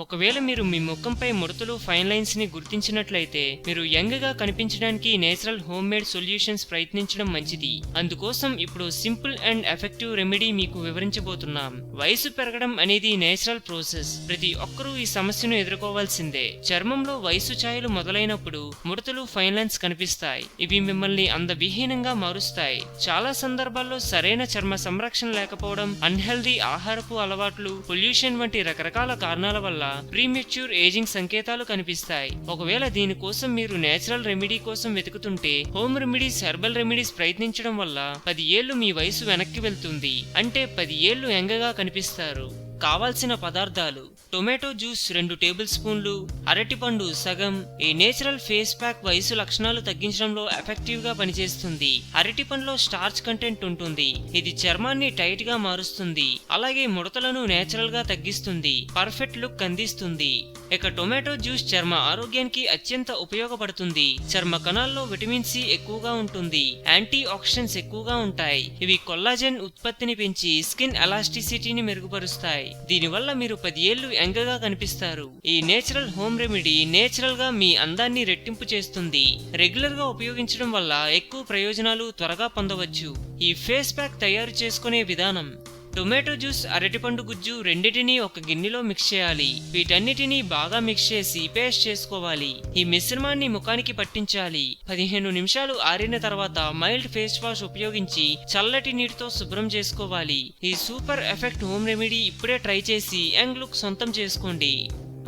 ఒకవేళ మీరు మీ ముఖంపై ముడతలు ఫైన్ లైన్స్ ని గుర్తించినట్లయితే మీరు యంగ్ గా కనిపించడానికి నేచురల్ హోమ్ మేడ్ సొల్యూషన్స్ ప్రయత్నించడం మంచిది. అందుకోసం ఇప్పుడు సింపుల్ అండ్ ఎఫెక్టివ్ రెమెడీ మీకు వివరించబోతున్నాం. వయసు పెరగడం అనేది నేచురల్ ప్రాసెస్. ప్రతి ఒక్కరూ ఈ సమస్యను ఎదుర్కోవాల్సిందే. చర్మంలో వయసు ఛాయలు మొదలైనప్పుడు ముడతలు ఫైన్ లైన్స్ కనిపిస్తాయి. ఇవి మిమ్మల్ని అందవిహీనంగా మారుస్తాయి. చాలా సందర్భాల్లో సరైన చర్మ సంరక్షణ లేకపోవడం, అన్హెల్దీ ఆహారపు అలవాట్లు, పొల్యూషన్ వంటి రకరకాల కారణాల వల్ల ప్రీమెచ్యూర్ ఏజింగ్ సంకేతాలు కనిపిస్తాయి. ఒకవేళ దీనికోసం మీరు నేచురల్ రెమెడీ కోసం వెతుకుతుంటే హోమ్ రెమెడీస్, హెర్బల్ రెమెడీస్ ప్రయత్నించడం వల్ల 10 ఏళ్లు మీ వయసు వెనక్కి వెళ్తుంది. అంటే 10 ఏళ్లు యంగగా కనిపిస్తారు. కావాల్సిన పదార్థాలు: టొమాటో జ్యూస్ 2 టేబుల్ స్పూన్లు, అరటిపండు సగం. ఈ నేచురల్ ఫేస్ ప్యాక్ వయసు లక్షణాలు తగ్గించడంలో ఎఫెక్టివ్ గా పనిచేస్తుంది. అరటిపండులో స్టార్చ్ కంటెంట్ ఉంటుంది. ఇది చర్మాన్ని టైట్ గా మారుస్తుంది, అలాగే ముడతలను నేచురల్ గా తగ్గిస్తుంది, పర్ఫెక్ట్ లుక్ అందిస్తుంది. ఇక టొమాటో జ్యూస్ చర్మ ఆరోగ్యానికి అత్యంత ఉపయోగపడుతుంది. చర్మ కణాల్లో విటమిన్ సి ఎక్కువగా ఉంటుంది, యాంటీ ఆక్సిడెంట్స్ ఎక్కువగా ఉంటాయి. ఇవి కొల్లాజెన్ ఉత్పత్తిని పెంచి స్కిన్ ఎలాస్టిసిటీని మెరుగుపరుస్తాయి. దీనివల్ల మీరు 10 ఏళ్లు యంగగా కనిపిస్తారు. ఈ నేచురల్ హోమ్ రెమెడీ నేచురల్ గా మీ అందాన్ని రెట్టింపు చేస్తుంది. రెగ్యులర్ గా ఉపయోగించడం వల్ల ఎక్కువ ప్రయోజనాలు త్వరగా పొందవచ్చు. ఈ ఫేస్ ప్యాక్ తయారు చేసుకునే విధానం: టొమాటో జ్యూస్, అరటిపండు గుజ్జు రెండింటినీ ఒక గిన్నెలో మిక్స్ చేయాలి. వీటన్నిటినీ బాగా మిక్స్ చేసి పేస్ట్ చేసుకోవాలి. ఈ మిశ్రమాన్ని ముఖానికి పట్టించాలి. 15 నిమిషాలు ఆరిన తర్వాత మైల్డ్ ఫేస్ వాష్ ఉపయోగించి చల్లటి నీటితో శుభ్రం చేసుకోవాలి. ఈ సూపర్ ఎఫెక్ట్ హోమ్ రెమెడీ ఇప్పుడే ట్రై చేసి యంగ్ లుక్ సొంతం చేసుకోండి.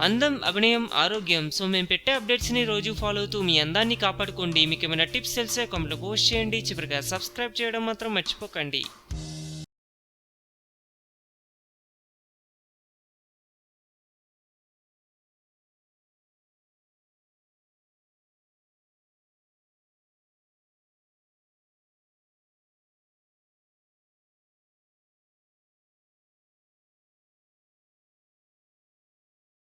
అందం, అభినయం, ఆరోగ్యం. సో మేము పెట్టే అప్డేట్స్ ని రోజు ఫాలో అవుతూ మీ అందాన్ని కాపాడుకోండి. మీకు ఏమైనా టిప్స్ తెలిసే కామెంట్లో పోస్ట్ చేయండి. చివరిగా సబ్స్క్రైబ్ చేయడం మాత్రం మర్చిపోకండి.